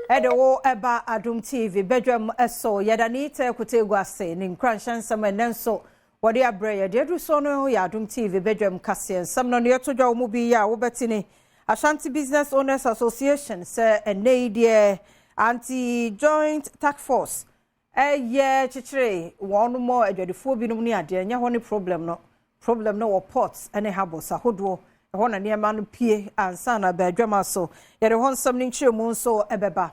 Edo eba Adom TV Badwam eso yadani te kutegwa se ni nkranhyan sama nenso wode abrɛ ya de so no ya Adom TV Badwam kase nsam no ne todwa mu bi ya wo betini Ashanti Business Owners Association say ene de anti joint task force ye chichire wonu mo adwadefo binom ni ade nya ho ne problem no wo ports ene habos ahodo ho na niema no pie ansa na Badwam so yere ho nsam ni nkyere mu nso ebeba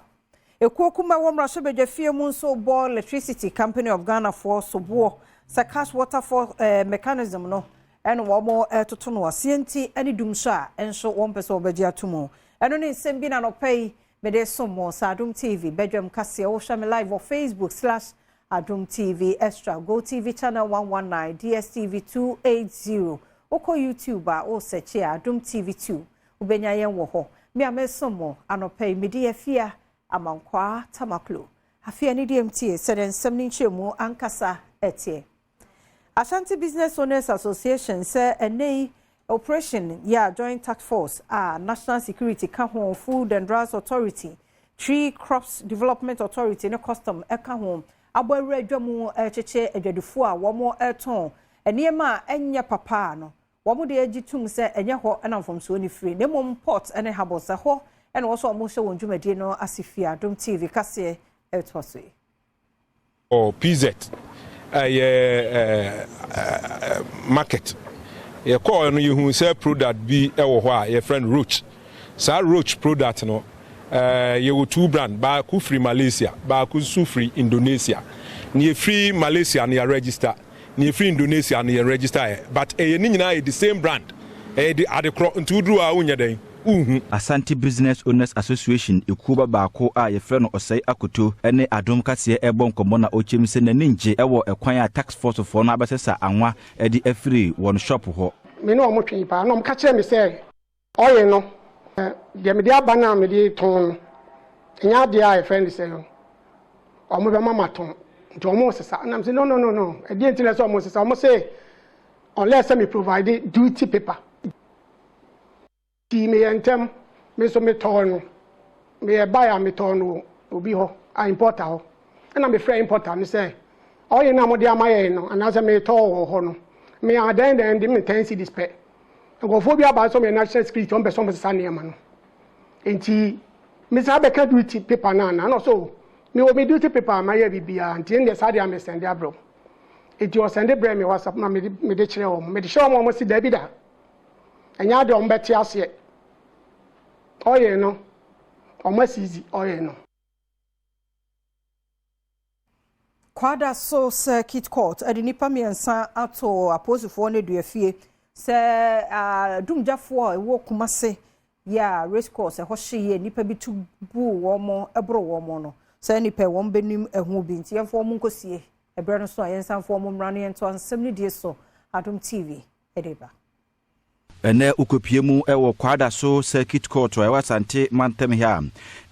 ekokuma wo mra so bedwafie mu nso bo electricity company of Ghana for so bo sa cash water for mechanism no eno wo mo toto no asienti ani dum so a enso wo mpese obegye atomo eno ne nsem bi na no pay me de somo sa Adom TV Badwam kase wo hwa me live on Facebook/Adom TV Extra Go TV channel 119 DSTV 280 oko YouTube a o search Adom TV 2 ubenya yen wo ho me amesomo anopay me de afia amankwa tamaklo afia ni DMT seden semni nchemu ankasa etie Ashanti Business Owners Association say ene operation joint task force National Security Council Food and Drugs Authority Tree Crops Development Authority ne custom eka ho abawre adwamu cheche adwadufo a wo mo eton eniema enya papa no wo mo de agitum say enye ho enamfomso ni free ne mom port ene habosa ho ene wo so mo hye won dwumade no asifia Adom TV kase etoswe PZ market ye call no you say product bi e wo ho a your friend Roach sa Roach product no you wo two brand ba ku free Malaysia ba ku su free Indonesia ni free Malaysia ni register ni free Indonesia ni register but e ni nyina the same brand e the adekro ntudru a unya den Ashanti Business Owners Association ikuba baako a yefrɛ no Osei Akoto ene Adom kase ebɔ nkomo na ochim se na ninje ɛwɔ ekwan a tax force for na abɛsesa anwa ɛde afiri one shop ho me no omotwe pa no mka kyerɛ me sɛ ɔyɛ no de me de aba na me de ton nya de a yefrɛ no sɛ ɔmo bɛ mama ton nti ɔmo sesa na me sɛ no ɛde ntina sɛ ɔmo sesa ɔmo sɛ unless me provide duty paper me entem me so me torn me buy me torn obi ho a importer ho na me free importer me say all you na mo de amaye no and as me tor ho no me adan den de me 10 cedis pe go fo bi aba so me national security on person say na no enti me say be ka duty paper na no so me wo me duty paper ma ya bibia enti en de say am send abro enti o send bre me WhatsApp na me de kire o me de show mo si da bi da enya de on beti ase oye no omasizi oye no kwada so circuit court adinipa miensa ato aposifo ne duafie se dumjafo ewo kumase ya race course ho hye nipa bi tu bu wo mo ebro wo mo no se nipa wo benim ehu bi nti yefo mo nkosie ebre no so ayensanfo mo mra no yento ansem ne die so Adom TV edeba ene ukopiemu ewo kwada so circuit court wa Asante mantem ha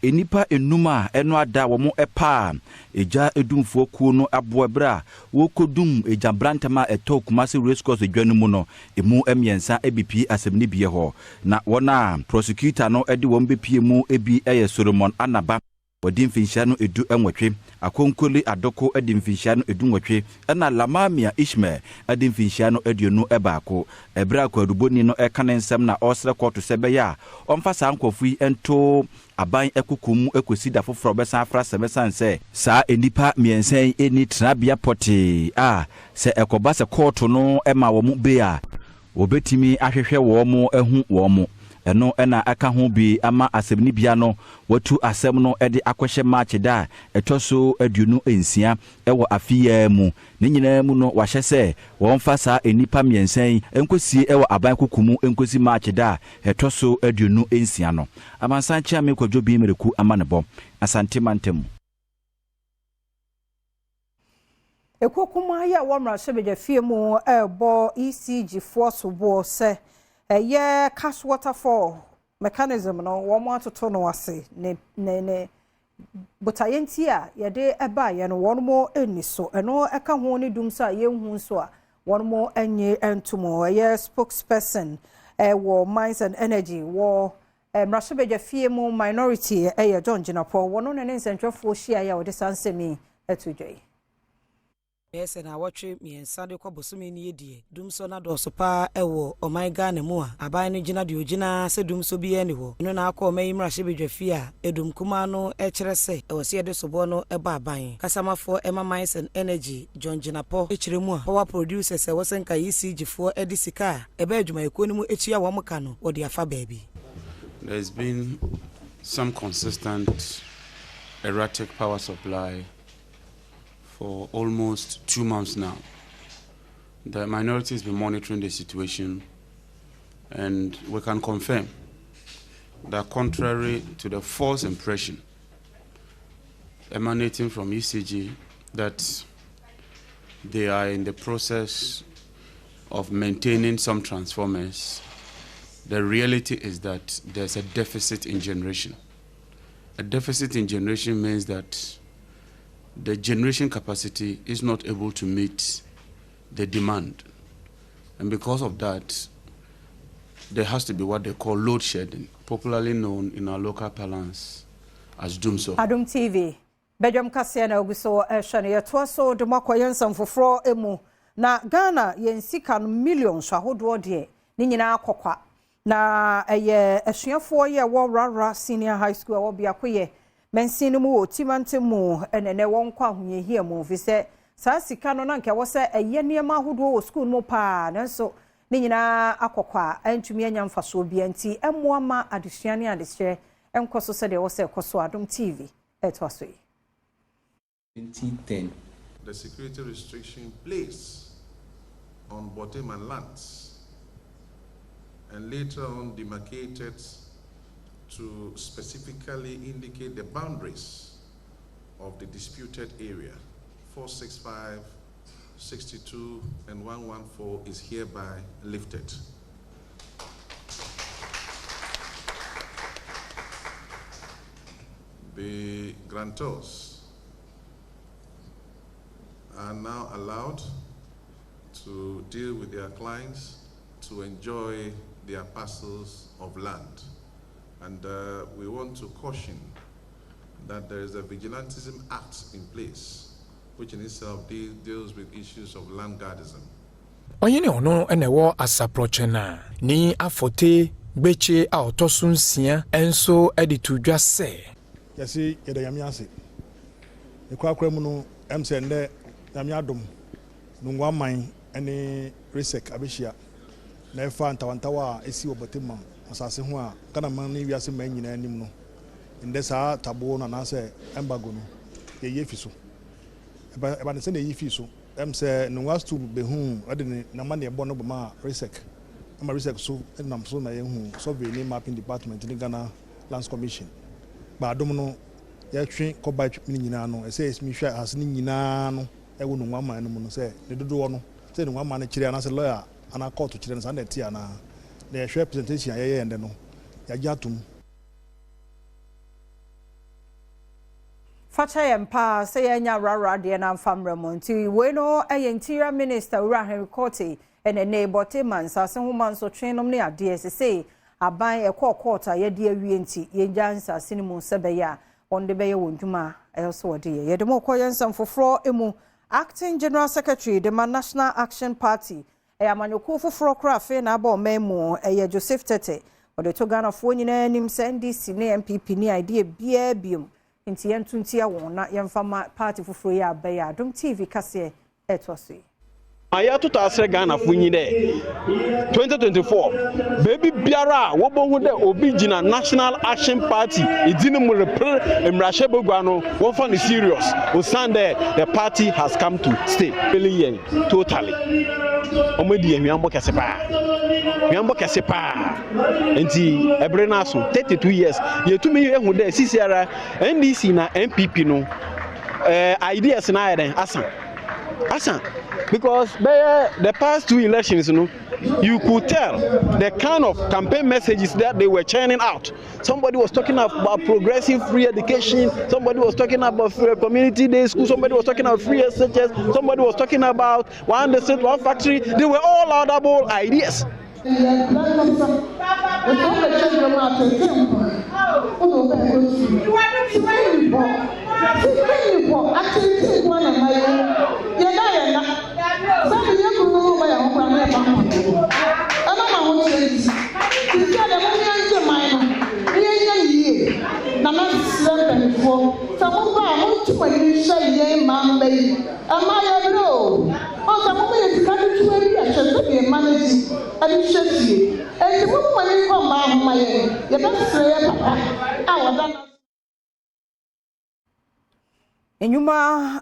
enipa enuma eno ada wo mo epa eja edumfo kuo no aboebra wo kodum eja brantama etokumase race course edwanu mu no emu emiensa ebipi asemni bie ho na wona prosecutor no ede wo mbepiemu ebi eye Solomon Anaba wadi mfinhia no edu enwetwe akonkoli adoko adi mfinhia no edu nwetwe na lamamia Ishmael adi mfinhia no aduonu ebaako ebra akwaduboni no eka ne nsem na osre koto sebe ya omfa sa nkwofu ento aban ekokum ekosida foforo besa afra semesanse sa enipa miensen eni trabia poti se ekoba se koto no ema wo mu be a obetimi ahwehwe wo mo ehu wo mo eno ena aka ho bi ama asebni bia no watu asem no ede akwehye match da etoso aduonu ensia ewo afia mu ne nyina mu no wahye se wonfa sa enipa miensen enkosie ewo aban kokumu enkosi match da etoso aduonu ensia no amansan chia me kwadwo bi mereku amanebo Asante mantem ekokuma ya wamra shebedja fie mu ebo ECG force bo se cash water for mechanism no wo mo atoto no wase ne botayenti a ye de eba ye no won mo eni so eno eka ho ne dum so a ye hu so a won mo enye entomo ye spokesperson wo Mines and Energy wo Mrashabedja fie mu minority John Jinapo wono ne nsentwefo hia ya wode sansemi etudwei. Yes, and I watch me and Sunday Quabosumi ni die. Dumso na do sopa ewo o my Ghana mu a aban no gina de ogina se dumso bi ani ho. No na akọ mai Mrashabedja fie a edum kuma no e kire se e wo se de sobo no e ba aban. Kasamafo Emma Mines and Energy John Jinapo e kire mu a power producers e wo senka ECG fo e di sika e ba adwuma eko ni mu etua wo mo ka no wo de afa baabi. There's been some consistent erratic power supply for almost 2 months now. The minority has been monitoring the situation, and we can confirm that contrary to the false impression emanating from ECG that they are in the process of maintaining some transformers, the reality is that there's a deficit in generation. A deficit in generation means that the generation capacity is not able to meet the demand. And because of that, there has to be what they call load shedding, popularly known in our local parlance as doomso. Adom TV. Badwam kase na oguso ehwe ne yeto so de makoye nsamfoforo emu na Ghana yensika no millions ahodo de ni nyina akokwa na eye esuafo ye wo rara senior high school wo bia koye mensin mu otimante mu enene won kwa ahuyehia mu vise saa sika no na nke wo se eye niema ahodo wo school mu pa nanso ni nyina akokwa antumi anya mfaso bia nti emuama adesuane adehye enkoso se de wo se koso Adom TV etwaso 2010. The security restriction placed on Badwam lands and later on demarcated to specifically indicate the boundaries of the disputed area. 465, 62, and 114 is hereby lifted. The grantors are now allowed to deal with their clients to enjoy their parcels of land. And we want to caution that there is a Vigilantism Act in place, which in itself deals with issues of land guardism. Oyene ono enewo asaprochena ni afote gbeche a otosunsia enso editudwa se. Yesi yede yamiase. Ekwa mu no emsende yami Adom nungwa man ene resek abehia na efa ntawantawa esi obotem asase ho a kana man ni wiase man nyina anim no inde saa tabo na na se embago no ye fi so eba ne se na ye fi so se nungwa stu behu ade ne na ma ne ebo no bama resek ama resek so nam so na ye hu survey ni mapping department ni Ghana Lands Commission ba Adom no ye twe ko ba twe nyina no se esmi hwa ase ni nyina no ewo nungwa man no mu no se ne dodo no se nungwa man kire na se lawyer ana court kire na na tia na the representation ayeye ende no ya jatum facha yempa say enya rara de na famra monti we no interior minister Ura Henry Cote ene Badwam sase homa nso twenom ne ade say aban court ayede awie nti yenja nsase ni mu sebeya onde beye wonduma eso wode ye de mo koyensam foforo emu acting general secretary the National Action Party Amanyoku foforo krafe na aba omemu Joseph Tete ode to Ghana fo nyina nim se NDC ne MPP ni idea bia biom nti yentuntia won na yemfama party foforo ya aba ya Adom TV kase etwaso Aya to asre Ghana fo nyine 2024 baby biara wo bo hu de obi gina National Action Party idini mu Emrashe Bogwano won for serious o stand the party has come to stay really totally omedi ehwiambo kese pa enti ebre na so 32 years yetumi ehu de sisiara NDC na MPP no ideas na yeden asan because the past 2 elections, you could tell the kind of campaign messages that they were churning out. Somebody was talking about progressive free education, somebody was talking about community day school, somebody was talking about free SHS, somebody was talking about one district, one factory. They were all laudable ideas. Enyuma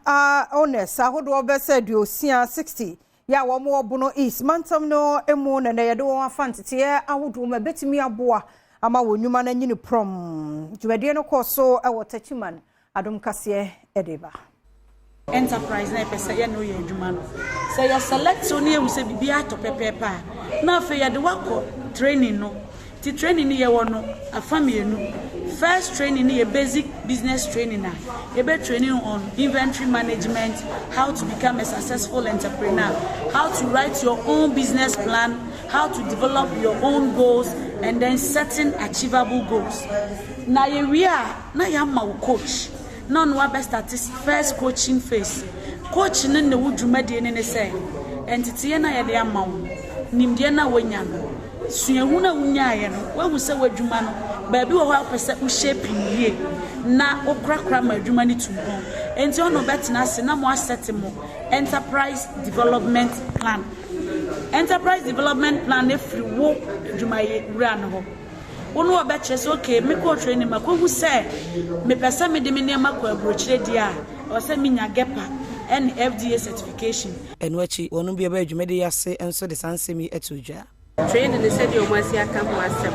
honest ahodo obese du osia 60 ya wo mo obuno east mantam no emu na ye de won afantete ahodo ma betimi aboa ama wonyuma na nyini prom dwede no koso e wo tachiman Adom kase edeba enterprise na pese ye no ye adwuma no say you select so na you say bibia to pepepa na fe ye de wako training no ti training ye wo no afamienu first training is a basic business training. A training on inventory management, how to become a successful entrepreneur, how to write your own business plan, how to develop your own goals, and then setting achievable goals. Now we are now coach. Now we best start first coaching phase. Coaching in the wood in say entity na ya de ma nimde na wanya no suahuna wunya ye no wa hu se wadwuma no baabi wo ha pese u shape nie na okrakra ma adwuma ni tumbo enti ono betina se na mo asset mo enterprise development plan every wo adwuma ye wura no ho wono obeche so okay me ko training ma ko hu se me pese me de me ne ma ko abrochire dia o se me nya gepa and FDA certification enwachi wonu bia ba adwuma de yase enso de sansemi etudwa training they said you must ya come wasem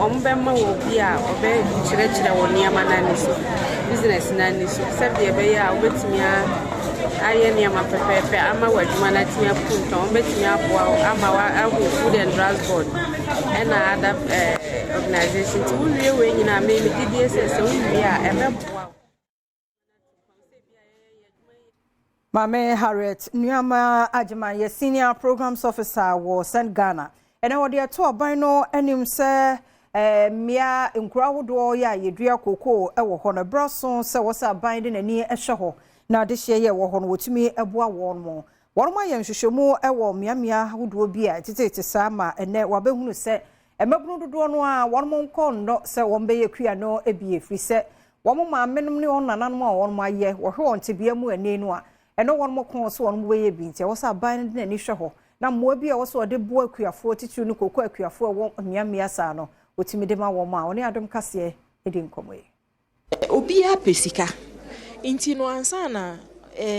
ombemma wo bia obe chire wo niama na ni so business na ni so said ye be ya obetimi aye niama pepepe ama wadwuma na timia punta obetimi aboa ama wa ahu food and drugs board and other organization to we we nyina me DDS we ya emeboa Mame Harriet Nyama Ajima ye senior programs officer wo St Ghana ene wo de to aban no anim se mia nkura hodo ya yedua koko e wo ho no braso se wo sa aban de nani ehwe ho na de hye ye wo ho no wotumi eboa won mo won ma ye nhwehwemu e wo mia hodo bi a tete sa ma ene wabehunu se emebunu dodo no a won mo nko ndo se won be ye kua no ebie fri se won ma menom ne won nananom a won ma ye wo hwe won tebia mu ani no a eno won mo kon so won mo ye bi ntia wo sa ban de ni hwe ho na mo bi a wo so de bo akuafo titu ni kokko akuafo wo mia sa no otimi de ma wo ma woni Adom kase edi nkomoye obi a pesika inti no ansa na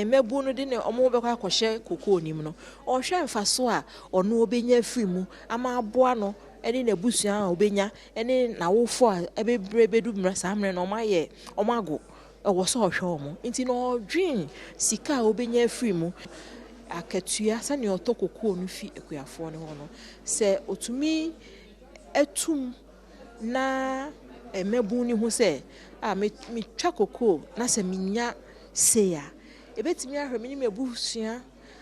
mebu no de ne omo be kwa kwhye kokko onim no o hwe mfa so a ono obenya firi mu ama aboa no eni na busua a obenya eni na wofo a ebebre bedu mra sa amre no maye omago ewo so hwe omo inti no dream sika obenya firi mu akatua sane otokoko no fi ekuafo ne ho no se otumi etum na mebu ni ho se me twa kokko na se minya se ya ebetimi ahwe mini mebusua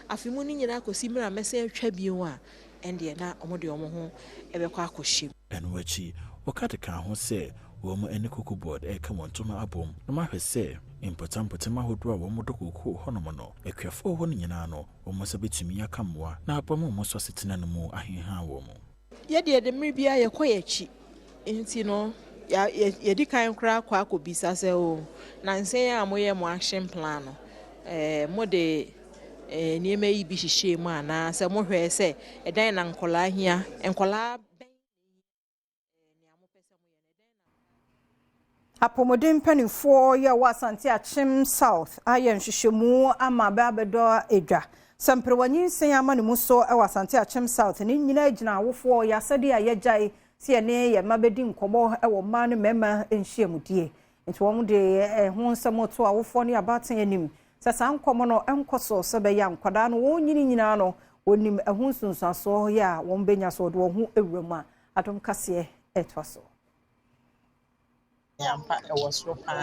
afimu ni nyina akosi mira mese atwa bio a ende na omode omo ho ebekwa akohye enwachi wakateka ho se wo mo ene kokko board e ka monto no abom no ma hwe se important mahodo a wo mo dokoko honom no ekuafo ho nyina no wo mo se betumi aka mmoa na abom mo so setena no mu ahenha wo mo ye de mmiri bia ye koyechi enti no ye di kan kra kwa akobisa se o na nsen a moye mo action plan no mo de niema yi bi hihye mu ana se mo hwe se edan na nkola hia nkola Apomodin penifo ya wasante achim south ayen hwehwemu ama babedo edwa samprewanyi sen ama ne muso e wasante achim south ni nyina agina awofo ya sade ayejai se ne ye mabedi nkomo e wo ma ne mema enhyiamudie enti wo de ho nsamoto awofo ne abaten anim sasa nkomo no enkoso se be ya nkwada no wo nyina no wonim ehun sunsanso ya wo benya so de wo hu ewurama Adom kase etwaso yampa was ropa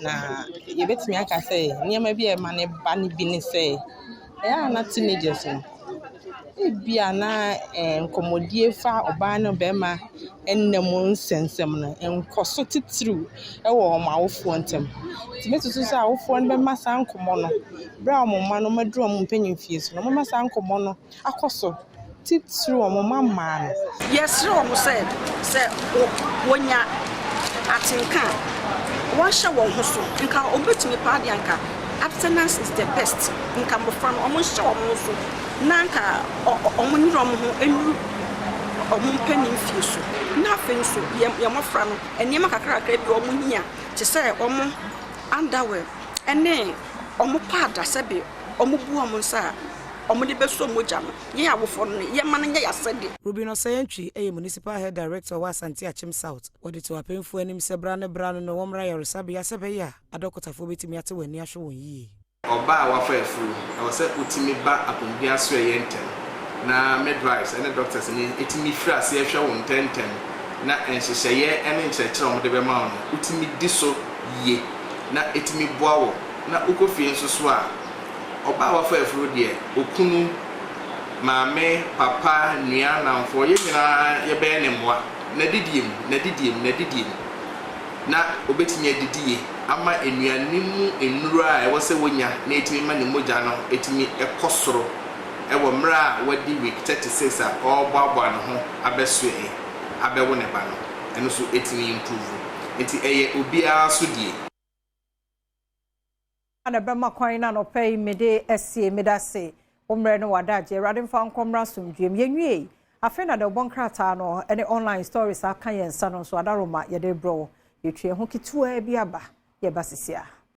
na yebetimi aka say niam bi e ma ne ba ne bi ne say na teenagers no ebia na nkomodie fa oba no bema ennem nsensem no enkoso titiriw ewo omawofo ntem timetutu so awofo no bema san komo no bra omoma no madru om mpanyimfie so no mama san komo no akoso titiriw omoma ma no yesre omo se wonya atinka won hye won ho so nka obetumi pa de anka abstinence is the best nka mbofra no omo hye omo so nanka omo nyiro omo ho enuru omo mpanin fie so na afen so ye mofra no enema kakra bi omo hia te se omo underwear ene omo pada sebe omo bu omo nsa omo de beso moja no ye awofo no ye man nya yasede Rubino Sayentwi municipal head director wa Asante Achim South odi to apemfu anim se bra no no womra yoresabe ya sebe ya adokotafo betimi ate wani ahwe won yi oba wafa efuru e se utimi ba akombia so yentem na midwives and doctors ni etimi fira ase ehwe won tentem na enhyehyeye ene nkyerɛkyerɛ ɔmo de be ma wo utimi di so ye na etimi boa wo na ukofie nso so a oba wafa efuru de okunu maame papa nua namfo ye nyina ye be ne mmoa na didiem na obetimi adidie ama enuanim enura a ewo se wonya na etimi ma ne moja no etimi ekosoro ewo mra wadi week 36 a oboabo no ho abesoe abewo ne ba no eno so etimi improve enti eye obia so die ana bema kwan na no pay mede esie medase omre no wadaje radin fa nkomra somdwem yenwie afi na de bonkrata no ene online stories aka yensa no so adaroma yede bro yetwe ho kitua bi aba ye basisia